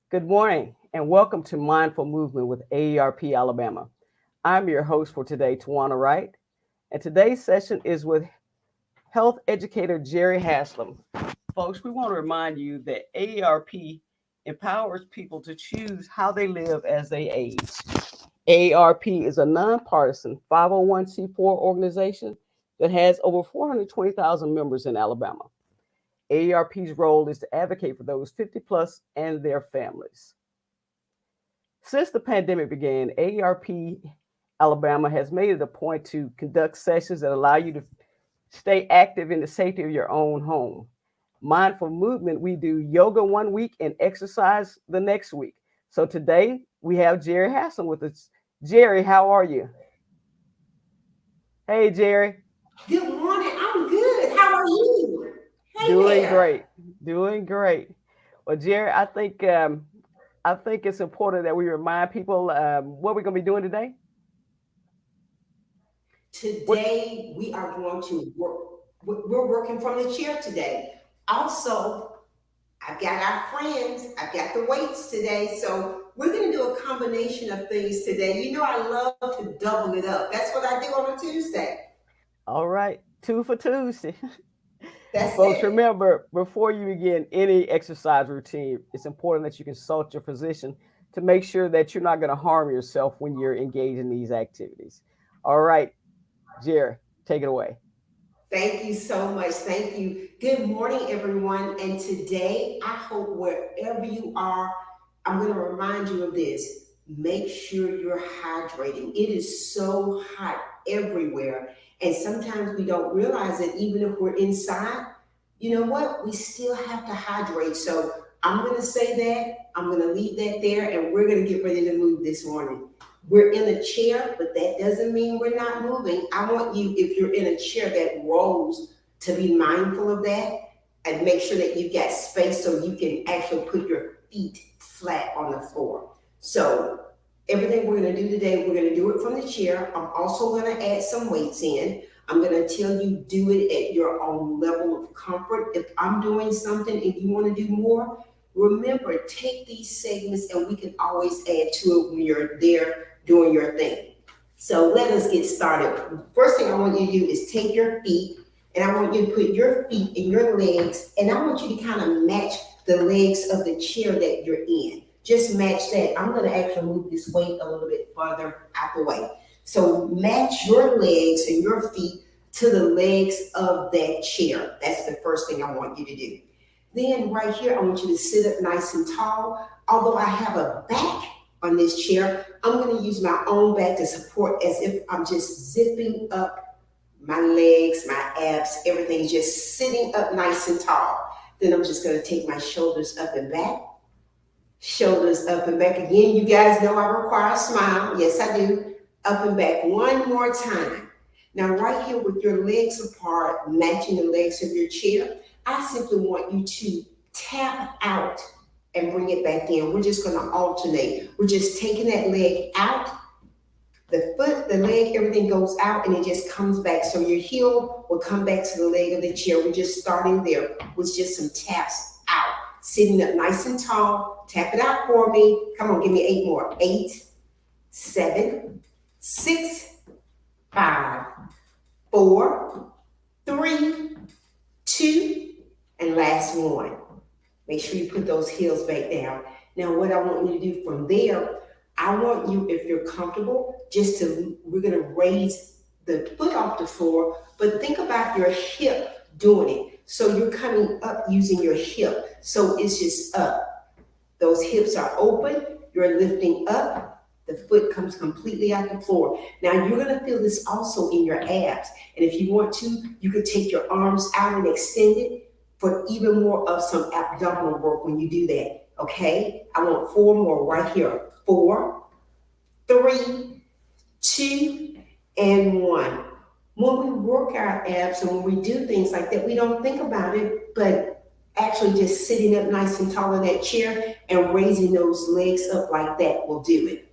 Good morning and welcome to Mindful Movement with AERP Alabama. I'm your host for today, Tawana Wright, and today's session is with Health Educator Jerri Haslem. Folks, we want to remind you that AERP empowers people to choose how they live as they age. AARP is a nonpartisan 501c4 organization that has over 420,000 members in Alabama. AARP's role is to advocate for those 50 plus and their families. Since the pandemic began, AARP Alabama has made it a point to conduct sessions that allow you to stay active in the safety of your own home. Mindful movement, we do yoga one week and exercise the next week. So today we have Jerri Haslem with us. Jerri, how are you? Hey, Jerri. Good morning. I'm good. How are you? Hey Doing there. great. Doing great. Well, Jerri, I think it's important that we remind people what we're going to be doing today. What? Today we are going to work. We're working from the chair today. Also, I've got our friends. I've got the weights today. So we're going to do a combination of things today. You know, I love to double it up. That's what I do on a Tuesday. All right, two for Tuesday. That's Folks, it. remember, before you begin any exercise routine, it's important that you consult your physician to make sure that you're not going to harm yourself when you're engaged in these activities. All right, Jerry, take it away. Thank you so much. Thank you. Good morning, everyone. And today, I hope wherever you are, I'm going to remind you of this. Make sure you're hydrating. It is so hot everywhere. And sometimes we don't realize that even if we're inside, you know what? We still have to hydrate. So I'm going to say that. I'm going to leave that there. And we're going to get ready to move this morning. We're in a chair, but that doesn't mean we're not moving. I want you, if you're in a chair that rolls, to be mindful of that and make sure that you've got space so you can actually put your feet flat on the floor. So, everything we're going to do today, we're going to do it from the chair. I'm also going to add some weights in. I'm going to tell you do it at your own level of comfort. If I'm doing something and you want to do more, remember, take these segments and we can always add to it when you're there doing your thing. So let us get started. First thing I want you to do is take your feet and I want you to put your feet in your legs and I want you to kind of match the legs of the chair that you're in. Just match that. I'm going to actually move this weight a little bit further out the way. So match your legs and your feet to the legs of that chair. That's the first thing I want you to do. Then right here, I want you to sit up nice and tall. Although I have a back on this chair, I'm going to use my own back to support as if I'm just zipping up my legs, my abs, everything's just sitting up nice and tall. Then I'm just going to take my shoulders up and back, shoulders up and back. Again, you guys know I require a smile. Yes, I do. Up and back one more time. Now, right here with your legs apart, matching the legs of your chair, I simply want you to tap out and bring it back in. We're just going to alternate. We're just taking that leg out, the foot, the leg, everything goes out and it just comes back. So your heel will come back to the leg of the chair. We're just starting there with just some taps out. Sitting up nice and tall. Tap it out for me. Come on, give me 8 more. 8, 7, 6, 5, 4, 3, 2, and last one. Make sure you put those heels back down. Now, what I want you to do from there, I want you, if you're comfortable, we're going to raise the foot off the floor, but think about your hip doing it. So you're coming up using your hip. So it's just up. Those hips are open. You're lifting up. The foot comes completely out the floor. Now you're going to feel this also in your abs. And if you want to, you can take your arms out and extend it for even more of some abdominal work when you do that. Okay? I want 4 more right here. 4, 3, 2, and 1. When we work our abs and when we do things like that, we don't think about it, but actually just sitting up nice and tall in that chair and raising those legs up like that will do it.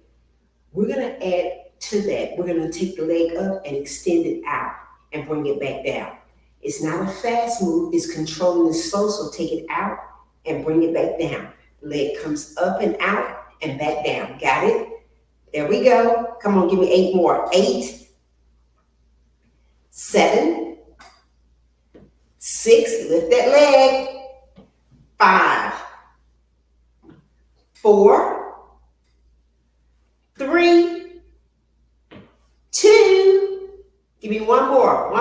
We're going to add to that. We're going to take the leg up and extend it out and bring it back down. It's not a fast move, it's controlling the slow, so take it out and bring it back down. Leg comes up and out and back down. Got it? There we go. Come on, give me 8 more. 8, 7, 6, lift that leg. 5, 4, 3, 2, give me one more.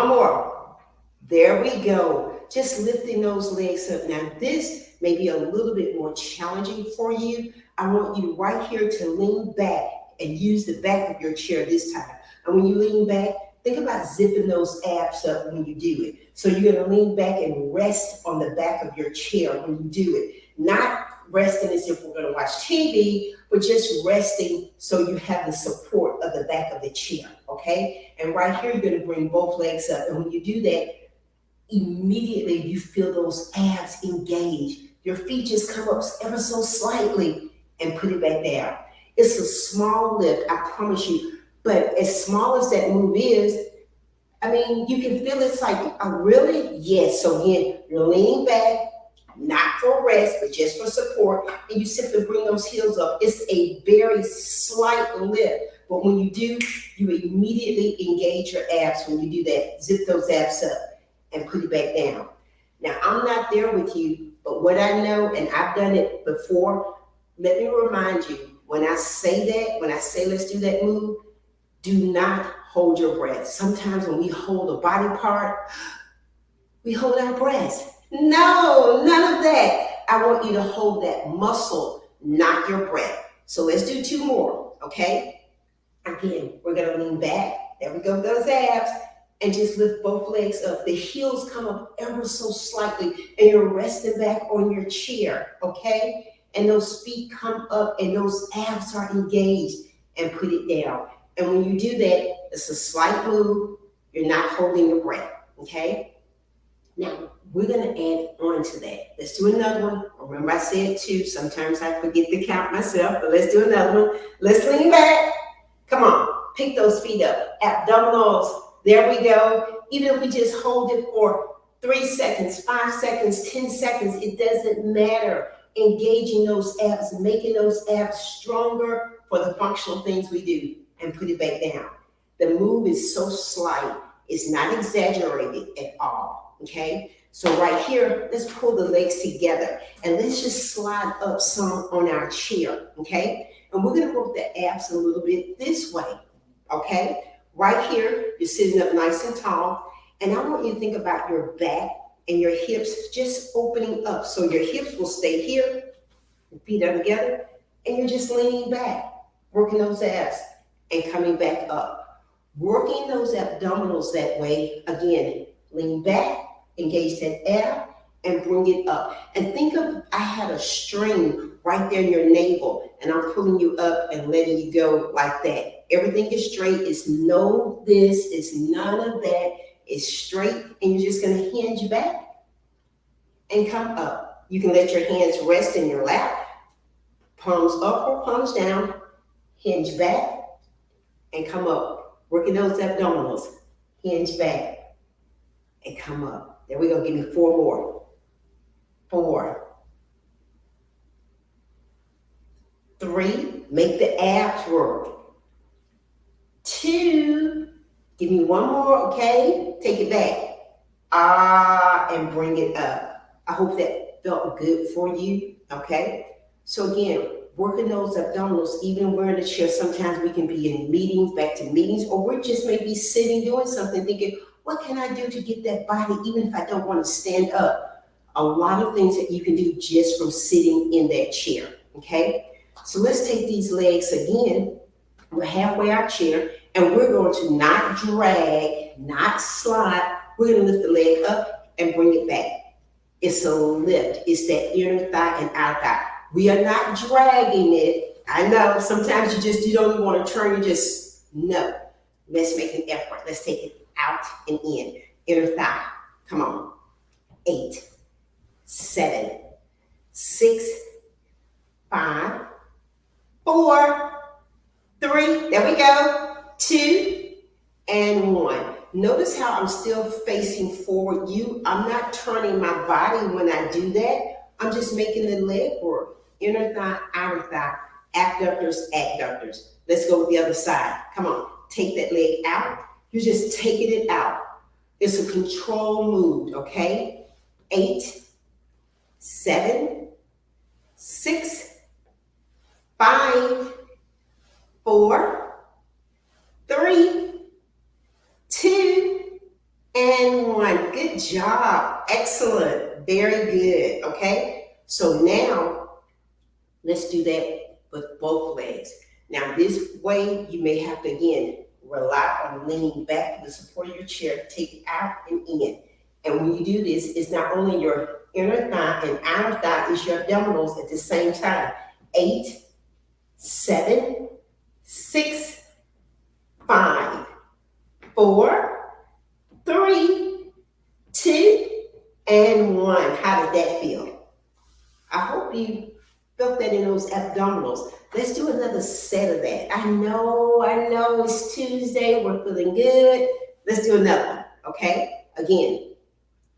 There we go. Just lifting those legs up. Now this may be a little bit more challenging for you. I want you right here to lean back and use the back of your chair this time. And when you lean back, think about zipping those abs up when you do it. So you're gonna lean back and rest on the back of your chair when you do it. Not resting as if we're gonna watch TV, but just resting so you have the support of the back of the chair, okay? And right here, you're gonna bring both legs up. And when you do that, immediately you feel those abs engage. Your feet just come up ever so slightly and put it back down. It's a small lift, I promise you. But as small as that move is, I mean, you can feel it's like, oh, really? Yes. So again, you're leaning back, not for rest, but just for support. And you simply bring those heels up. It's a very slight lift. But when you do, you immediately engage your abs when you do that. Zip those abs up and put it back down. Now, I'm not there with you, but what I know, and I've done it before, let me remind you, when I say let's do that move, do not hold your breath. Sometimes when we hold a body part, we hold our breath. No, none of that. I want you to hold that muscle, not your breath. So let's do 2 more, okay? Again, we're gonna lean back. There we go with those abs. And just lift both legs up. The heels come up ever so slightly, and you're resting back on your chair, okay? And those feet come up, and those abs are engaged, and put it down. And when you do that, it's a slight move. You're not holding your breath, okay? Now, we're gonna add on to that. Let's do another one. Remember I said 2. Sometimes I forget to count myself, but let's do another one. Let's lean back. Come on, pick those feet up. Abdominals. There we go. Even if we just hold it for 3 seconds, 5 seconds, 10 seconds, it doesn't matter. Engaging those abs, making those abs stronger for the functional things we do, and put it back down. The move is so slight, it's not exaggerated at all, okay? So right here, let's pull the legs together and let's just slide up some on our chair, okay? And we're gonna work the abs a little bit this way, okay? Right here, you're sitting up nice and tall, and I want you to think about your back and your hips just opening up. So your hips will stay here, your feet are together, and you're just leaning back, working those abs and coming back up. Working those abdominals that way, again, lean back, engage that ab, and bring it up. And think of, I had a string right there in your navel, and I'm pulling you up and letting you go like that. Everything is straight. It's no this, it's none of that. It's straight, and you're just gonna hinge back and come up. You can let your hands rest in your lap, palms up or palms down, hinge back and come up. Working those abdominals, hinge back and come up. There we go, give me 4 more. 4, 3, make the abs work. 2, give me 1 more, okay? Take it back. And bring it up. I hope that felt good for you, okay? So again, working those abdominals, even when we're in a chair, sometimes we can be in meetings, back to meetings, or we're just maybe sitting doing something thinking, what can I do to get that body, even if I don't want to stand up? A lot of things that you can do just from sitting in that chair, okay? So let's take these legs again. We're halfway our chair, and we're going to not drag, not slide. We're going to lift the leg up and bring it back. It's a lift. It's that inner thigh and outer thigh. We are not dragging it. I know sometimes you don't even want to turn. You just, no. Let's make an effort. Let's take it out and in. Inner thigh. Come on. 8, 7, 6, 5, 4, 3. There we go. 2 and 1. Notice how I'm still facing forward. I'm not turning my body when I do that. I'm just making the leg work. inner thigh, outer thigh, abductors, adductors. Let's go with the other side. Come on, take that leg out. You're just taking it out. It's a control move, okay? 8, 7, 6, 5, 4, 3, 2, and 1. Good job. Excellent. Very good. Okay. So now let's do that with both legs. Now this way you may have to again rely on leaning back to the support of your chair to take it out and in. And when you do this, it's not only your inner thigh and outer thigh, it's your abdominals at the same time. 8, 7, 6, 5, 4, 3, 2, and 1. How did that feel? I hope you felt that in those abdominals. Let's do another set of that. I know it's Tuesday. We're feeling good. Let's do another one, okay? Again,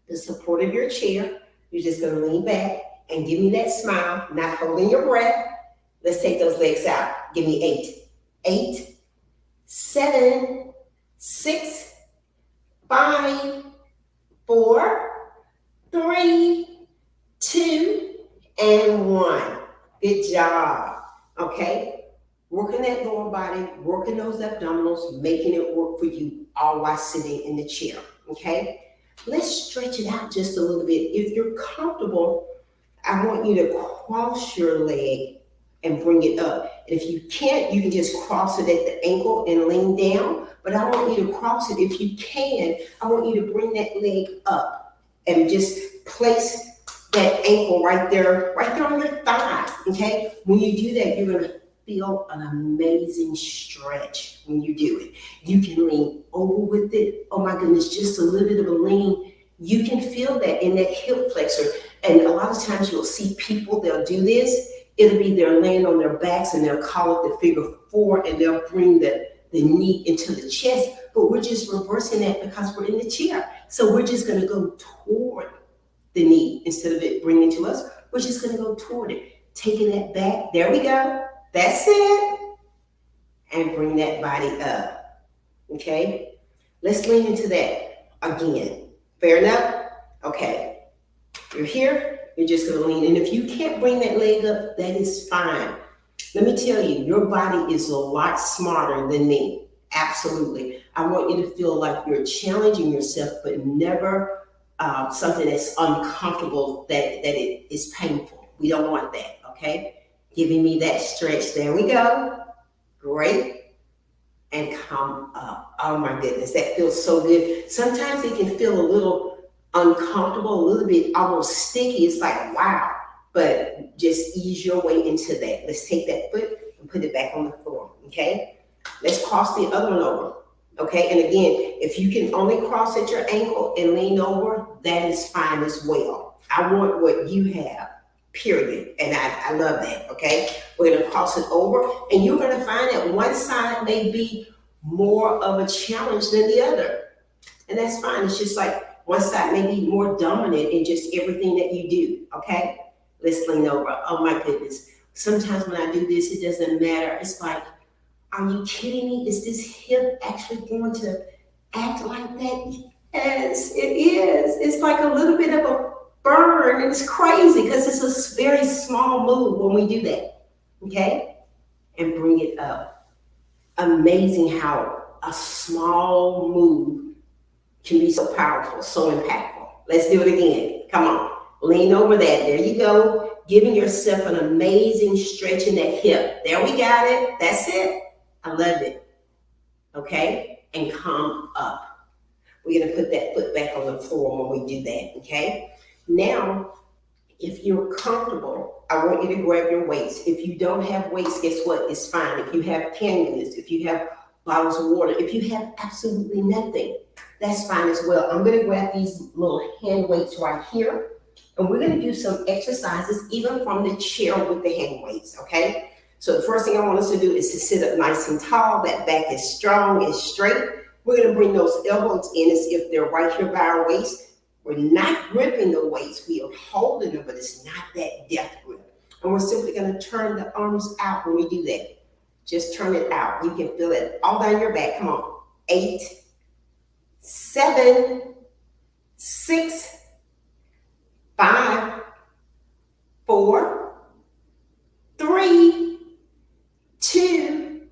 the support of your chair. You're just going to lean back and give me that smile, not holding your breath. Let's take those legs out. Give me 8. 8, 7, 6, 5, 4, 3, 2, and 1. Good job. Okay? Working that lower body, working those abdominals, making it work for you, all while sitting in the chair. Okay? Let's stretch it out just a little bit. If you're comfortable, I want you to cross your leg and bring it up. And if you can't, you can just cross it at the ankle and lean down. But I want you to cross it. If you can, I want you to bring that leg up and just place that ankle right there on your thigh, okay? When you do that, you're gonna feel an amazing stretch when you do it. You can lean over with it. Oh my goodness, just a little bit of a lean. You can feel that in that hip flexor. And a lot of times you'll see people, they'll do this. It'll be they're laying on their backs and they'll call it the figure 4 and they'll bring the knee into the chest. But we're just reversing that because we're in the chair. So we're just gonna go toward the knee instead of it bringing to us. We're just going to go toward it, taking that back. There we go. That's it. And bring that body up. Okay? Let's lean into that again. Fair enough? Okay. You're here. You're just going to lean. And if you can't bring that leg up, that is fine. Let me tell you, your body is a lot smarter than me. Absolutely. I want you to feel like you're challenging yourself, but never something that's uncomfortable, that it is painful. We don't want that, okay? Giving me that stretch. There we go. Great. And come up. Oh my goodness, that feels so good. Sometimes it can feel a little uncomfortable, a little bit almost sticky. It's like, wow. But just ease your way into that. Let's take that foot and put it back on the floor, okay? Let's cross the other one over. Okay, and again, if you can only cross at your ankle and lean over, that is fine as well. I want what you have, period. And I love that, okay? We're gonna cross it over, and you're gonna find that one side may be more of a challenge than the other. And that's fine. It's just like one side may be more dominant in just everything that you do, okay? Let's lean over. Oh my goodness. Sometimes when I do this, it doesn't matter. It's like, are you kidding me? Is this hip actually going to act like that? Yes, it is. It's like a little bit of a burn. It's crazy because it's a very small move when we do that, okay? And bring it up. Amazing how a small move can be so powerful, so impactful. Let's do it again. Come on. Lean over that. There you go. Giving yourself an amazing stretch in that hip. There we got it. That's it. I love it. Okay? And come up. We're going to put that foot back on the floor when we do that. Okay? Now, if you're comfortable, I want you to grab your weights. If you don't have weights, guess what? It's fine. If you have cannulas, if you have bottles of water, if you have absolutely nothing, that's fine as well. I'm going to grab these little hand weights right here. And we're going to do some exercises even from the chair with the hand weights. Okay? So the first thing I want us to do is to sit up nice and tall. That back is strong, is straight. We're going to bring those elbows in as if they're right here by our waist. We're not gripping the weights. We are holding them, but it's not that death grip. And we're simply going to turn the arms out when we do that. Just turn it out. You can feel it all down your back. Come on. 8, 7, 6, 5, 4, 3, 2,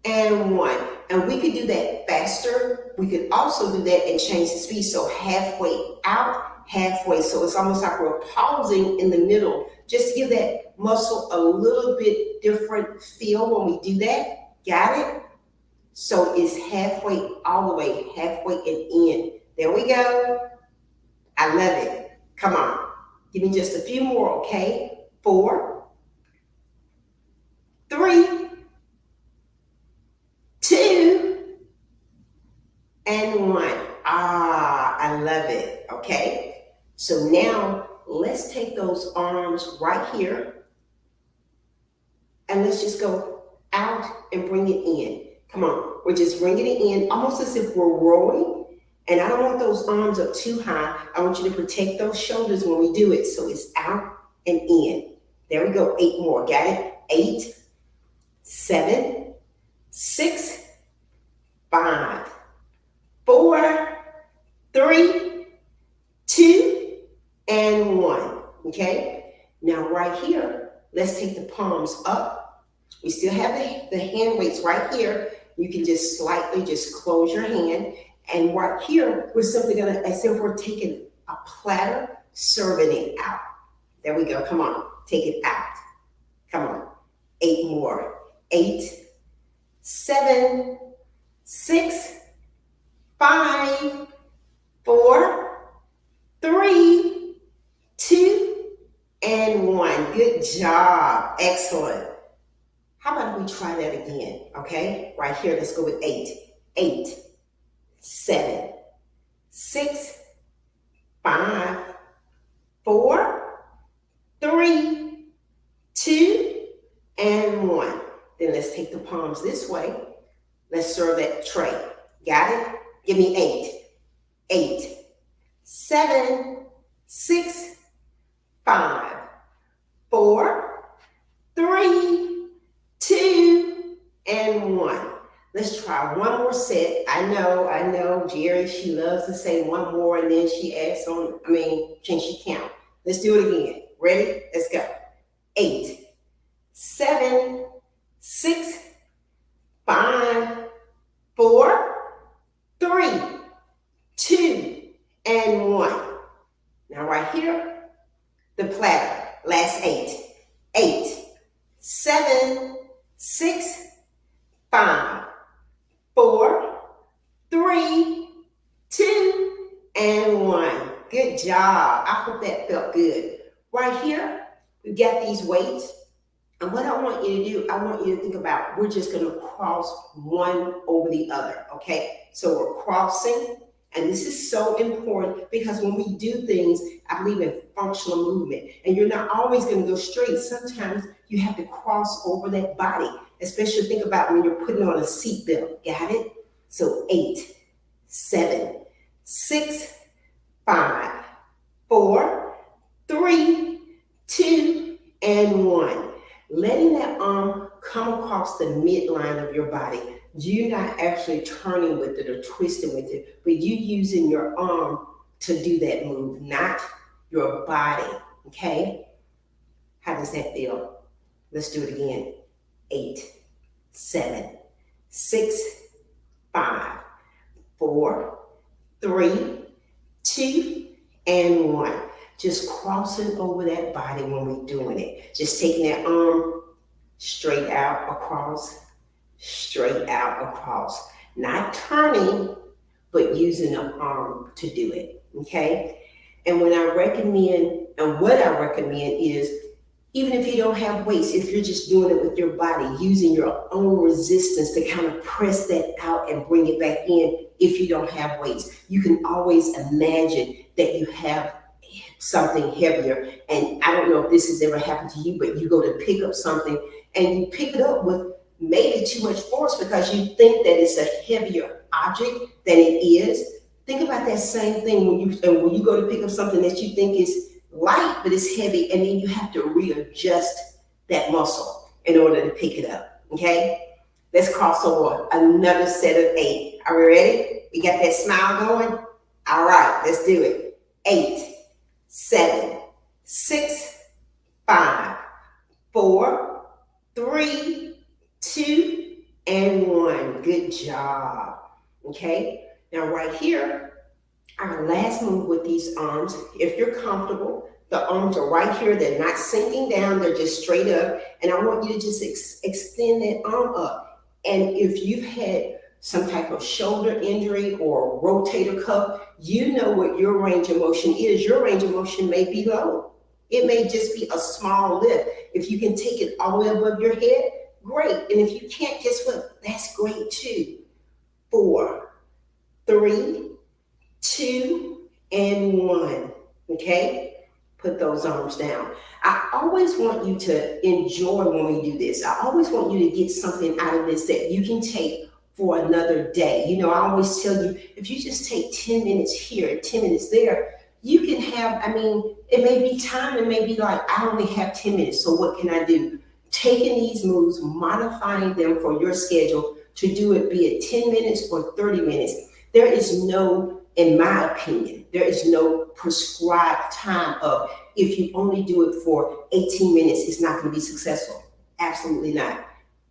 and 1. And we could do that faster. We could also do that and change the speed. So halfway out, halfway. So it's almost like we're pausing in the middle. Just to give that muscle a little bit different feel when we do that. Got it? So it's halfway all the way, halfway and in. There we go. I love it. Come on. Give me just a few more, okay? 4, 3, 2, and 1. I love it, okay? So now let's take those arms right here and let's just go out and bring it in. Come on, we're just bringing it in almost as if we're rowing. And I don't want those arms up too high. I want you to protect those shoulders when we do it. So it's out and in. There we go, 8 more, got it? 8, 7, 6, 5, 4, 3, 2, and 1, okay? Now right here, let's take the palms up. We still have the hand weights right here. You can just slightly just close your hand. And right here, we're simply gonna, as if we're taking a platter, serving it out. There we go, come on, take it out. Come on, 8 more. 8, 7, 6, 5, 4, 3, 2, and 1. Good job, excellent. How about if we try that again, okay? Right here, let's go with 8. 8, 7, 6, 5, 4, 3, 2, and 1. Then let's take the palms this way. Let's serve that tray. Got it? Give me 8. 8, 7, 6, 5, 4, 3, 2, and 1. Let's try one more set. I know, Jerri, she loves to say one more and then she adds on, can she count? Let's do it again. Ready? Let's go. 8, 7, 6, 5, 4, 3, 2, and 1. Now right here, the platter, last 8. 8, 7, 6, 5, 4, 3, 2, and 1. Good job. I hope that felt good. Right here, we've got these weights. And what I want you to do, I want you to think about, we're just going to cross one over the other, okay? So we're crossing, and this is so important because when we do things, I believe in functional movement, and you're not always going to go straight. Sometimes you have to cross over that body, especially think about when you're putting on a seatbelt. Got it? So 8, 7, 6, 5, 4, 3, 2, and 1. Letting that arm come across the midline of your body. You're not actually turning with it or twisting with it, but you using your arm to do that move, not your body, okay? How does that feel? Let's do it again. 8, 7, 6, 5, 4, 3, 2, and 1. Just crossing over that body when we're doing it. Just taking that arm straight out across, straight out across. Not turning, but using the arm to do it, okay? And what I recommend is, even if you don't have weights, if you're just doing it with your body, using your own resistance to kind of press that out and bring it back in if you don't have weights. You can always imagine that you have something heavier. And I don't know if this has ever happened to you, but you go to pick up something and you pick it up with maybe too much force because you think that it's a heavier object than it is. Think about that same thing when you go to pick up something that you think is light, but it's heavy, and then you have to readjust that muscle in order to pick it up. Okay? Let's cross over another set of 8. Are we ready? We got that smile going? All right, let's do it. 8, 7, 6, 5, 4, 3, 2, and 1. Good job. Okay? Now, right here, our last move with these arms, if you're comfortable, the arms are right here. They're not sinking down. They're just straight up. And I want you to just extend that arm up. And if you've had some type of shoulder injury or rotator cuff, you know what your range of motion is. Your range of motion may be low. It may just be a small lift. If you can take it all the way above your head, great. And if you can't, guess what? That's great too. 4, 3, 2, and 1. Okay? Put those arms down. I always want you to enjoy when we do this. I always want you to get something out of this that you can take for another day. You know, I always tell you, if you just take 10 minutes here and 10 minutes there, you can have, it may be time, it may be like, I only have 10 minutes, so what can I do? Taking these moves, modifying them for your schedule to do it, be it 10 minutes or 30 minutes. There is no, in my opinion, there is no prescribed time of if you only do it for 18 minutes, it's not going to be successful. Absolutely not.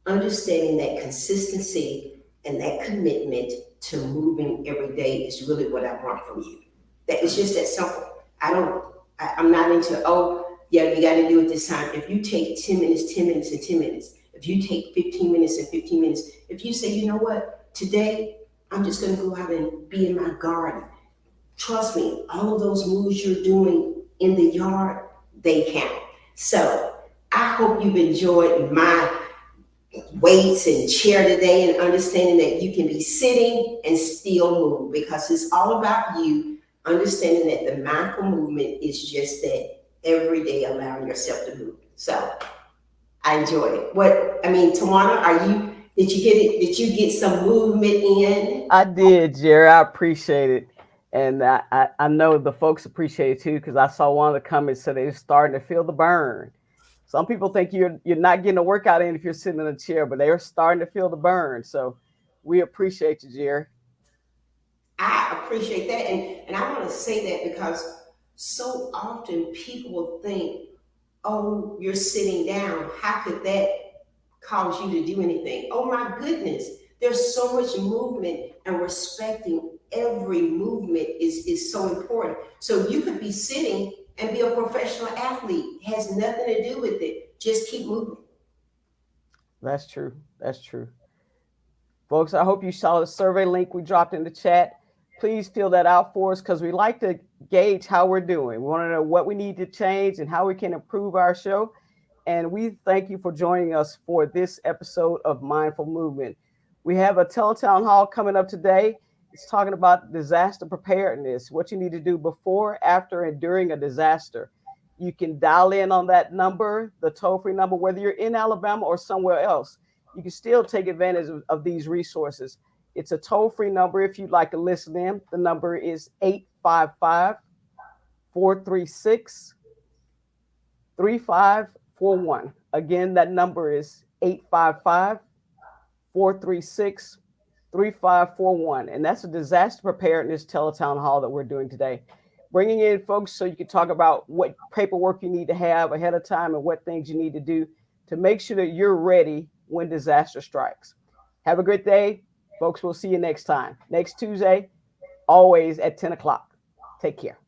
Understanding that consistency and that commitment to moving every day is really what I want from you. That it's just that simple. I'm not into, oh, yeah, you got to do it this time. If you take 10 minutes, 10 minutes, and 10 minutes, if you take 15 minutes and 15 minutes, if you say, you know what, today I'm just going to go out and be in my garden. Trust me, all of those moves you're doing in the yard, they count. So I hope you've enjoyed my weights and chair today and understanding that you can be sitting and still move, because it's all about you understanding that the mindful movement is just that every day allowing yourself to move. So I enjoyed it. Tawana, did you get it? Did you get some movement in? I did, Jerry. I appreciate it. And I know the folks appreciate it too, because I saw one of the comments said they're starting to feel the burn. Some people think you're not getting a workout in if you're sitting in a chair, but they are starting to feel the burn. So we appreciate you, Jerry. I appreciate that. And I want to say that because so often people will think, oh, you're sitting down. How could that cause you to do anything? Oh my goodness. There's so much movement, and respecting every movement is so important. So you could be sitting and be a professional athlete. It has nothing to do with it. Just keep moving. That's true. That's true. Folks, I hope you saw the survey link we dropped in the chat. Please fill that out for us, because we like to gauge how we're doing. We want to know what we need to change and how we can improve our show. And we thank you for joining us for this episode of Mindful Movement. We have a teletown hall coming up today. It's talking about disaster preparedness, what you need to do before, after, and during a disaster. You can dial in on that number, the toll-free number, whether you're in Alabama or somewhere else. You can still take advantage of these resources. It's a toll-free number if you'd like to listen in. The number is 855-436-3541. Again, that number is 855-436-3541. And that's a disaster preparedness teletown hall that we're doing today. Bringing in folks so you can talk about what paperwork you need to have ahead of time and what things you need to do to make sure that you're ready when disaster strikes. Have a great day. Folks, we'll see you next time. Next Tuesday, always at 10 o'clock. Take care.